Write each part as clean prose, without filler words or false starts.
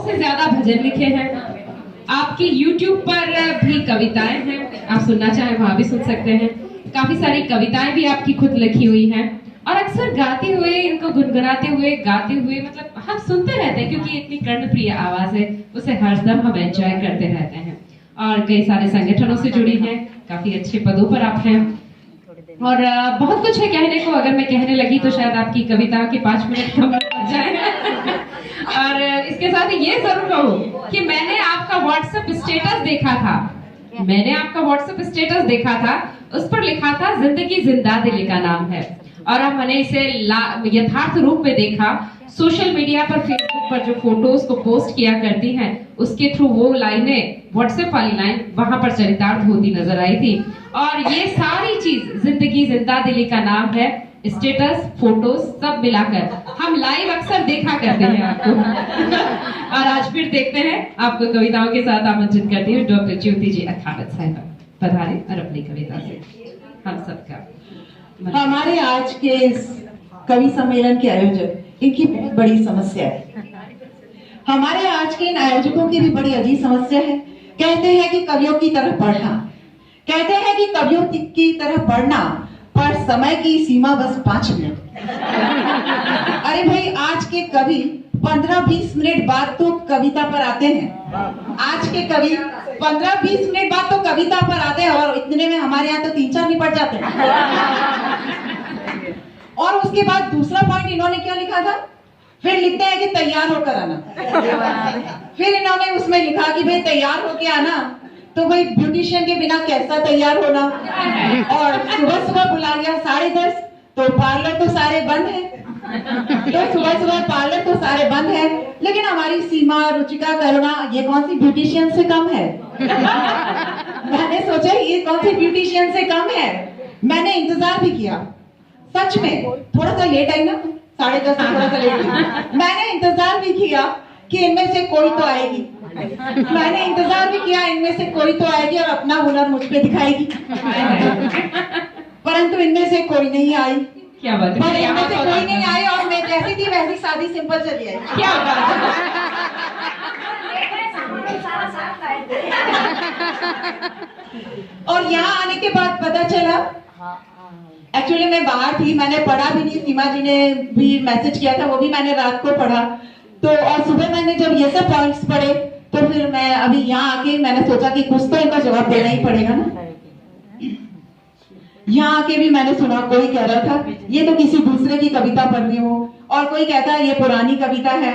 से ज्यादा भजन लिखे हैं। आपकी YouTube पर भी कविताएं हैं, आप सुनना चाहें वहां भी सुन सकते हैं। काफी सारी कविताएं भी आपकी खुद लिखी हुई हैं और अक्सर गाते हुए, इनको गुनगुनाते हुए, गाते हुए, मतलब हम सुनते रहते हैं क्योंकि इतनी कर्णप्रिय आवाज है, उसे हरदम हम एंजॉय करते रहते हैं। और कई सारे संगठनों से जुड़ी हैं, काफी अच्छे पदों पर आप हैं और बहुत कुछ है कहने को। अगर मैं कहने लगी तो शायद आपकी कविता के 5 मिनट कम लग जाए। और इसके साथ ही ये जरूर कहूँ कि मैंने आपका व्हाट्सएप स्टेटस देखा था, उस पर लिखा था जिंदगी जिंदा दिली का नाम है, और अब मैंने इसे यथार्थ रूप में देखा। सोशल मीडिया पर, फेसबुक पर जो फोटोज को पोस्ट किया करती हैं, उसके थ्रू वो लाइनें, व्हाट्सएप वाली लाइन वहां पर चरितार्थ होती नजर आई थी। और ये सारी चीज जिंदगी जिंदा दिली का नाम है, स्टेटस, फोटोज सब मिलाकर हम लाइव अक्सर देखा करते हैं आपको। और आज फिर देखते हैं आपको कविताओं के साथ आमंत्रित करती हूँ डॉक्टर ज्योति जी अखावत साहिबा, पधारे और अपनी कविता से हम सबका। हमारे आज के इस कवि सम्मेलन के आयोजक, इनकी बहुत बड़ी समस्या है। हमारे आज के इन आयोजकों की भी बड़ी अजीब समस्या है। कहते हैं कि कवियों की तरह पढ़ना, कहते हैं कि कवियों की तरह पढ़ना, पर समय की सीमा बस 5 मिनट। अरे भाई, आज के कवि 15-20 मिनट बाद तो कविता पर आते हैं। आज के कवि 15-20 मिनट बाद तो कविता पर आते हैं और इतने में हमारे यहाँ तो 3-4 निपट जाते हैं। और उसके बाद दूसरा पॉइंट इन्होंने क्या लिखा था, फिर लिखते हैं कि तैयार होकर आना। फिर इन्होंने उसमें लिखा कि भाई तैयार होके आना, तो भाई ब्यूटिशियन के बिना कैसा तैयार होना। और सुबह सुबह बुला लिया 10:30, तो पार्लर तो सारे बंद है, तो सुबह सुबह पार्लर तो सारे बंद है। लेकिन हमारी सीमा, रुचिका, करुणा, ये कौन सी ब्यूटिशियन से कम है? मैंने सोचा ये कौन सी ब्यूटिशियन से कम है। मैंने इंतजार भी किया, सच में थोड़ा सा लेट आई ना, 10:30 थोड़ा सा लेट आई। मैंने इंतजार भी किया कि इनमें से कोई तो आएगी। मैंने इंतजार भी किया इनमें से कोई तो आएगी और अपना हुनर मुझ पे दिखाएगी। परंतु इनमें से कोई नहीं आई। क्या बात है? पर इनमें से कोई नहीं आई और मैं जैसी थी वैसी शादी सिंपल चली आई। क्या बात है? और यहाँ आने के बाद पता चला, एक्चुअली मैं बाहर थी, मैंने पढ़ा भी नहीं, सीमा जी ने भी मैसेज किया था, वो भी मैंने रात को पढ़ा। तो और सुबह मैंने जब ये सब पॉइंट्स पढ़े, तो फिर मैं अभी यहाँ आके मैंने सोचा कि कुछ तो इनका जवाब देना ही पड़ेगा ना। यहाँ आके भी मैंने सुना, कोई कह रहा था ये तो किसी दूसरे की कविता पढ़ रही हूँ, और कोई कहता है ये पुरानी कविता है।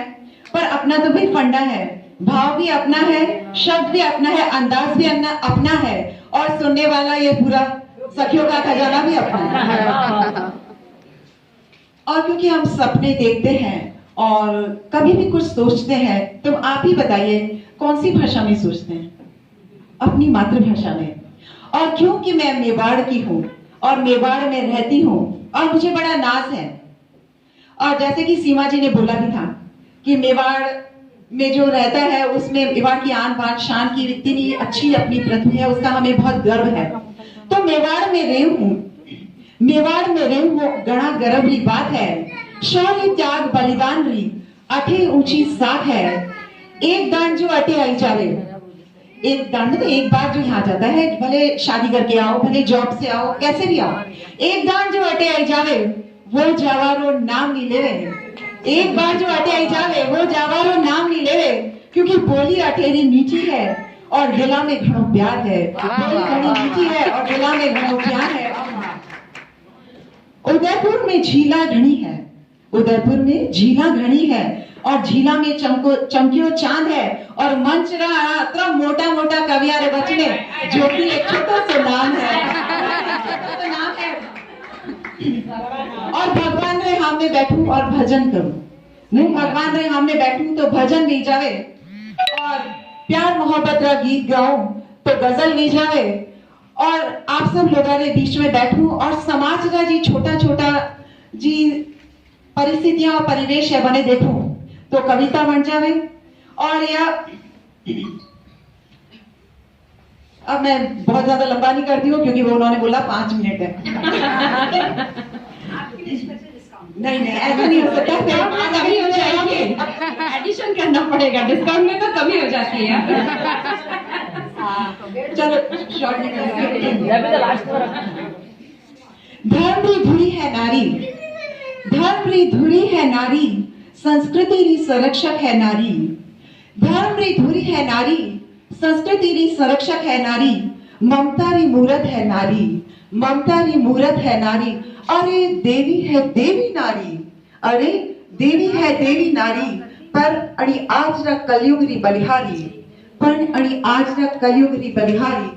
पर अपना तो भी फंडा है, भाव भी अपना है, शब्द भी अपना है, अंदाज भी अपना है, और सुनने वाला ये पूरा सखियों का खजाना भी अपना है। और क्योंकि हम सपने देखते हैं और कभी भी कुछ सोचते हैं, तो आप ही बताइए कौन सी भाषा में सोचते हैं? अपनी मातृभाषा में। और क्योंकि मैं मेवाड़ की हूँ और मेवाड़ में रहती हूँ और मुझे बड़ा नाज है। और जैसे कि सीमा जी ने बोला भी था कि मेवाड़ में जो रहता है उसमें मेवाड़ की आन बान शान की इतनी अच्छी अपनी पृथ्वी है, उसका हमें बहुत गर्व है। तो मेवाड़ में रेव हूँ, मेवाड़ में रेव हूँ, गणा गर्व री बात है, शौर्य त्याग बलिदान री अठे ऊंची साख है। एक दान जो अटे आई जावे, एक दान तो एक बार जो यहाँ जाता है, भले शादी करके आओ, भले जॉब से आओ, कैसे भी आओ, एक दान जो अटे आई जावे वो जावारो नाम नहीं लेवे। एक बार जो अटे आई जावे वो जावारो नाम नहीं लेवे, क्योंकि बोली अटेरी मीठी है और दिला में घणो प्यार है। बोली घणी मीठी है और दिला में घणो प्यार है। उदयपुर में झीला घनी है, उदयपुर में झीला घनी है, और झीला में चमकियो चांद है, और मंच रहा इतना मोटा मोटा कविया रे बचने, जो कि एक छोटा सा नाम है। और भगवान रे हम में बैठूं और भजन करूं, नहीं भगवान रे हम में बैठूं तो भजन भी जावे, और प्यार मोहब्बत रा गीत गाऊं तो गजल भी जावे, और आप सब लोगों के बीच में बैठूं और समाज का जी छोटा छोटा जी परिस्थितियां और परिवेश है बने देखूं तो कविता बन जावे। और या अब मैं बहुत ज्यादा लंबा नहीं करती हूँ क्योंकि वो उन्होंने बोला 5 मिनट है। नहीं नहीं, ऐसा नहीं हो सकता। डिस्काउंट में कमी हो जाएगी, एडिशन करना पड़ेगा, डिस्काउंट में तो कमी हो जाती है। चलो शॉर्ट धर्म री धुरी है नारी, धर्म री धुरी है नारी, संस्कृति री संरक्षक है नारी। धर्म री धुरी है नारी, संस्कृति री संरक्षक है नारी, ममता री मूरत है नारी, ममता री मूरत है नारी। अरे देवी है देवी नारी, अरे देवी है देवी नारी, पर अड़ी आज र कलयुग री बलिहारी, पर अड़ी आज र कलयुग री बलिहारी।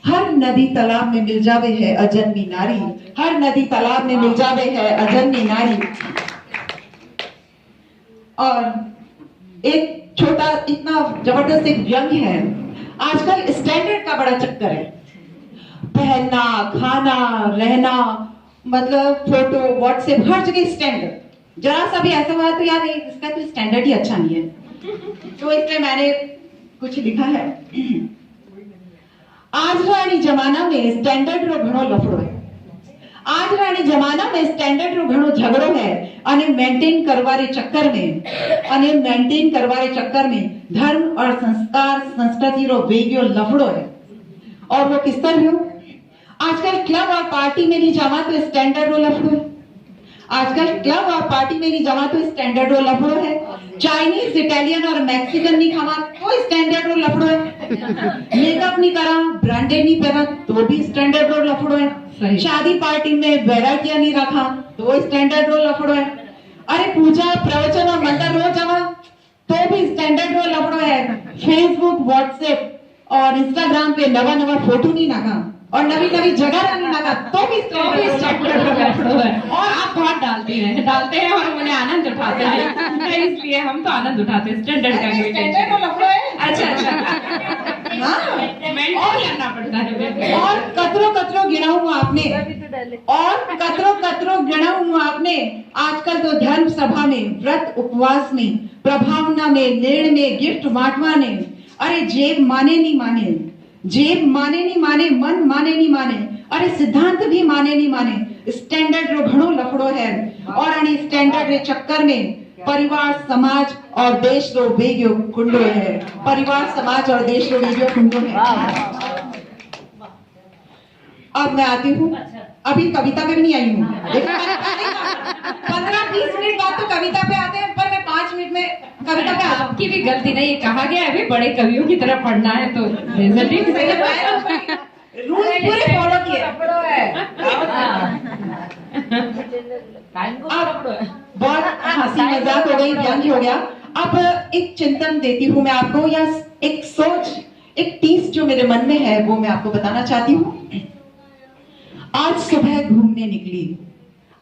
हर नदी तालाब में मिल जावे है अजन्मी नारी, हर नदी तालाब में मिल जावे है अजन्मी नारी। और एक छोटा इतना जबरदस्त एक व्यंग है, आजकल स्टैंडर्ड का बड़ा चक्कर है, पहनना, खाना, रहना, मतलब फोटो, व्हाट्सएप, हर जगह स्टैंडर्ड। जरा सा भी ऐसा हुआ तो यार इसका तो स्टैंडर्ड ही अच्छा नहीं है, तो इसलिए मैंने कुछ लिखा है। आज रानी जमाना में स्टैंडर्ड रो घणो लफड़ो है, आज रानी जमाना में स्टैंडर्ड रो घणो झगड़ो है, अने मेंटेन करवारे चक्कर में, अने मेंटेन करवारे चक्कर में धर्म और संस्कार संस्कृति रो वेग्यो लफड़ो है। और वो किस तरह हो? आजकल क्लब और पार्टी में नहीं जावा तो स्टैंडर्ड रो लफड़ो है, आजकल क्लब और पार्टी में नहीं जावा तो स्टैंडर्ड रो लफड़ो है, चाइनीज, इटालियन और मैक्सिकन नहीं खावा तो स्टैंडर्ड रो लफड़ो है, मेकअप नहीं करा, ब्रांडेड नहीं पहना तो भी स्टैंडर्ड रो लफड़ो है, शादी पार्टी में वैरायटियां नहीं रखा तो स्टैंडर्ड रो लफड़ो है, अरे पूजा प्रवचन और मंदिर रो जावा तो भी स्टैंडर्ड रो लफड़ो है, फेसबुक, व्हाट्सएप और इंस्टाग्राम पे नवा नवा फोटो नहीं लगा और नवी नवी जगह नहीं लगा तो भी स्टैंडर्ड रो लफड़ो है। और आप बहुत डालते हैं और उन्हें आनंद उठाते हैं, इसलिए हम तो आनंद उठाते हैं स्टैंडर्ड का। स्टैंडर्ड रो लफड़ो है। अच्छा अच्छा, हाँ, मेंटेन करना पड़ता है। और कतरो कतरो गिना हुआ आपने, और कतरो कतरो गिना हुआ आपने। आजकल तो धर्म सभा में, व्रत उपवास में, प्रभावना में, निर्णय में, गिफ्ट बांटवा ने, अरे जेब माने नहीं माने, जेब माने नहीं माने, मन माने नहीं माने, अरे सिद्धांत भी माने नहीं माने। स्टैंडर्ड रो घणो लफड़ो है और अने स्टैंडर्ड रे चक्कर में परिवार, समाज और देश रो वेग्यो कुंडो है, परिवार, समाज और देश रो वेग्यो कुंडो है। अब मैं आती हूँ, अभी कविता पे भी नहीं आई हूँ। 15-20 मिनट बाद तो कविता पे आते हैं, पर मैं 5 मिनट में कविता पे आता हूँ। आपकी भी गलती नहीं, ये कहा गया है अभी बड़े कवियों की तरह पढ़ना है तो रूल पूरे फॉलो किए। बहुत हंसी मजाक हो गई, व्यंग्य हो गया। अब एक चिंतन देती हूँ मैं आपको, या एक सोच, एक टीस जो मेरे मन में है वो मैं आपको बताना चाहती हूँ। आज सुबह घूमने निकली,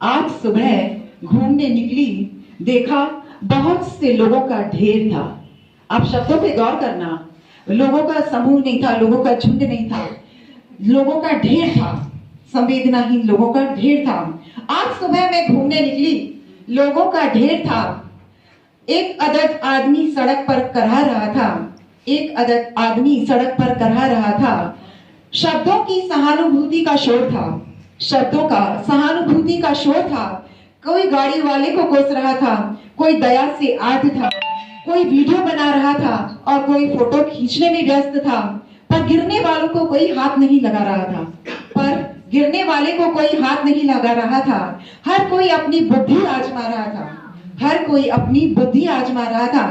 आज सुबह घूमने निकली, देखा बहुत से लोगों का ढेर था। आप शब्दों पे गौर करना, लोगों का समूह नहीं था, लोगों का झुंड नहीं था, लोगों का ढेर था, संवेदनाहीन लोगों का ढेर था। आज सुबह मैं घूमने निकली, लोगों का ढेर था। एक अदद आदमी सड़क पर करहा रहा था, एक अदद आदमी सड़क पर करहा रहा था। शब्दों की सहानुभूति का शोर था, शब्दों का सहानुभूति का शोर था। कोई गाड़ी वाले को कोस रहा था, कोई दया से आर्त था, कोई वीडियो बना रहा था और कोई फोटो खींचने में व्यस्त था। पर गिरने वालों को कोई हाथ नहीं लगा रहा था, पर गिरने वाले को कोई हाथ नहीं लगा रहा था। हर कोई अपनी बुद्धि आजमा रहा था, हर कोई अपनी बुद्धि आजमा रहा था।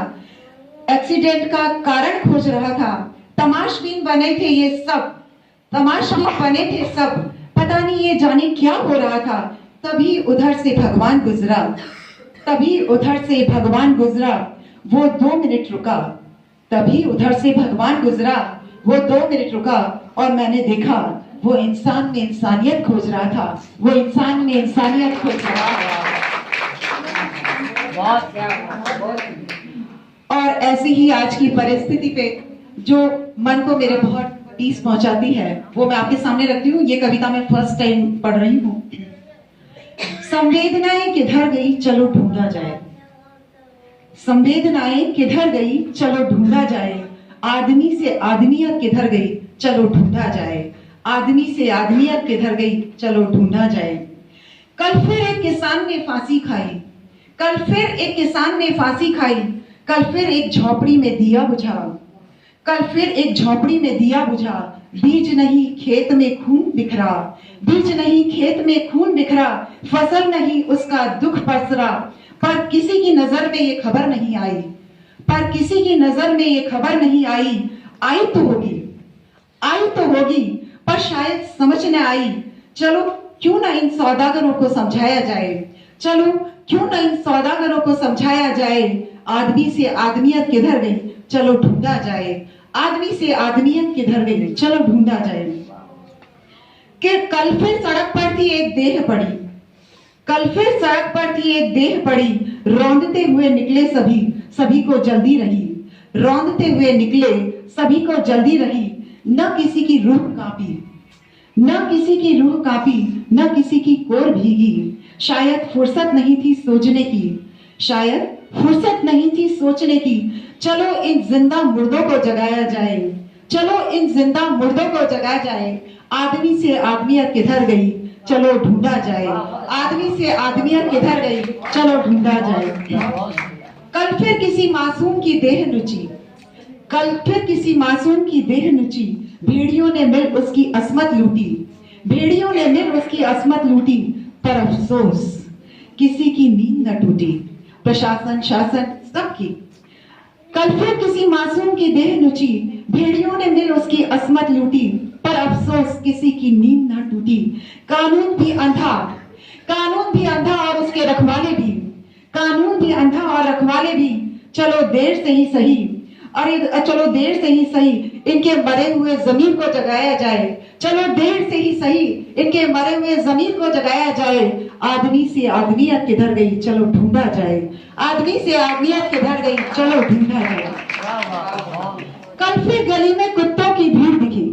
एक्सीडेंट का कारण खोज रहा था। तमाशबीन बने थे ये सब, तमाशबीन बने थे सब। पता नहीं ये जाने क्या हो रहा था। तभी उधर से भगवान गुजरा, तभी उधर से भगवान गुजरा। वो 2 मिनट रुका, तभी उधर से भगवान गुजरा। वो 2 मिनट रुका और मैंने देखा वो इंसान में इंसानियत खोज रहा था, वो इंसान में इंसानियत खोज रहा था। और ऐसे ही आज की परिस्थिति पे जो मन को मेरे बहुत पीस पहुंचाती है वो मैं आपके सामने रखती हूँ। ये कविता मैं फर्स्ट टाइम पढ़ रही हूँ। संवेदनाएं किधर गई चलो ढूंढा जाए, संवेदनाएं किधर गई चलो ढूंढा जाए। आदमी से आदमियत किधर गई चलो ढूंढा जाए, आदमी से आदमियत किधर गई चलो ढूंढा जाए। कल फिर एक किसान ने फांसी खाई, कल फिर एक किसान ने फांसी खाई, कल फिर एक झोपड़ी में दिया बुझा, कल फिर एक झोपड़ी में दिया बुझा। बीज नहीं खेत में खून बिखरा, बीज नहीं खेत में खून बिखरा, फसल नहीं उसका दुख पसरा। पर किसी की नजर में ये खबर नहीं आई, पर किसी की नजर में ये खबर नहीं आई। आई तो होगी, आई तो होगी, पर शायद समझ न आई। चलो क्यों ना इन सौदागरों को समझाया जाए, चलो क्यों ना इन सौदागरों को समझाया जाए। आदमी से आदमियत किधर गई, चलो ढूंढा जाए। आदमी से आदमियत किधर गई, चलो ढूंढा जाए। कि कल फिर सड़क पर थी एक देह पड़ी, कल फिर सड़क पर थी एक देह पड़ी। रौंदते हुए निकले सभी, सभी को जल्दी रही, रौंदते हुए निकले सभी को जल्दी रही। न किसी की रूह कांपी, न किसी की रूह कांपी, न किसी की कोर भीगी। शायद फुर्सत नहीं थी सोचने की, शायद फुर्सत नहीं थी सोचने की। चलो इन जिंदा मुर्दों को जगाया जाए, चलो इन जिंदा मुर्दों को जगाया जाए। आदमी से आदमियत किधर गई, चलो ढूंढा जाए। आदमी से आदमियत किधर गई, चलो ढूंढा जाए। कल फिर किसी मासूम की देह नुची, कल फिर किसी मासूम की देह नुची। भेड़ियों ने मिल उसकी अस्मत लूटी, भेड़ियों ने मिल उसकी अस्मत लूटी। पर अफसोस किसी की नींद न टूटी, प्रशासन शासन सबकी। कल फिर किसी मासूम की देह नुची, भेड़ियों ने मिल उसकी अस्मत लूटी। पर अफसोस किसी की नींद न टूटी। कानून भी अंधा, कानून भी अंधा और उसके रखवाले भी, कानून भी अंधा और रखवाले भी। चलो देर से ही सही, अरे चलो देर से ही सही, इनके मरे हुए जमीर को जगाया जाए। चलो देर से ही सही, इनके मरे हुए जमीर को जगाया जाए। आदमी से आदमियत किधर गई, चलो ढूंढा जाए। आदमी से आदमियत किधर गई, चलो ढूंढा जाए। कल फिर गली में कुत्तों की भीड़ दिखी,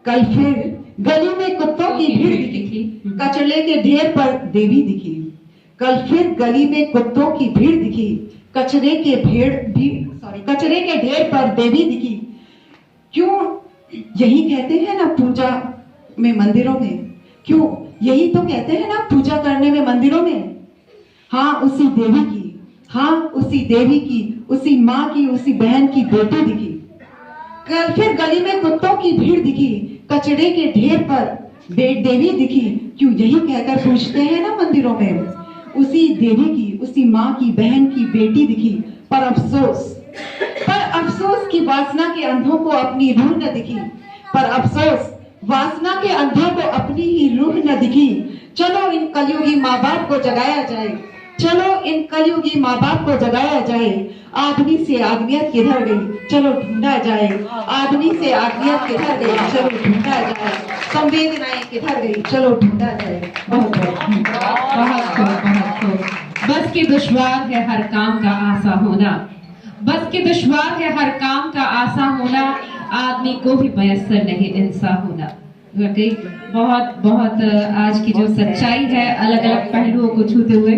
कल फिर गली में कुत्तों की भीड़ दिखी। कचड़े के ढेर पर देवी दिखी, कल फिर गली में कुत्तों की भीड़ दिखी। कचरे के कचरे के ढेर पर देवी दिखी। क्यों यही कहते हैं ना पूजा में मंदिरों में, क्यों यही तो कहते हैं ना पूजा करने में मंदिरों में। हाँ उसी देवी की, हाँ उसी देवी की, उसी माँ की, उसी बहन की बेटी दिखी। कल फिर गली में कुत्तों की भीड़ दिखी, कचड़े के ढेर पर देवी दिखी। क्यों यही कहकर पूछते हैं ना मंदिरों में। उसी देवी की, उसी माँ की, बहन की बेटी दिखी। पर अफसोस की वासना के अंधों को अपनी रूह न दिखी। पर अफसोस वासना के अंधों को अपनी ही रूह न दिखी। चलो इन कलयुगी माँ बाप को जगाया जाए, चलो इन कलयुगी माँ बाप को जगाया जाए। आदमी से आदमियत किधर गई, चलो ढूंढा जाए। आदमी से आदमियत किधर गई, चलो ढूंढा जाए। संवेदनाएं किधर गई, चलो ढूंढा जाए। बहुत बहुत खूब। बस के दुश्वार है हर काम का आसा होना, बस के दुश्वार है हर काम का आसा होना। आदमी को भी मयस्सर नहीं इंसान होना। वाकई बहुत आज की जो सच्चाई है, अलग अलग पहलुओं को छूते हुए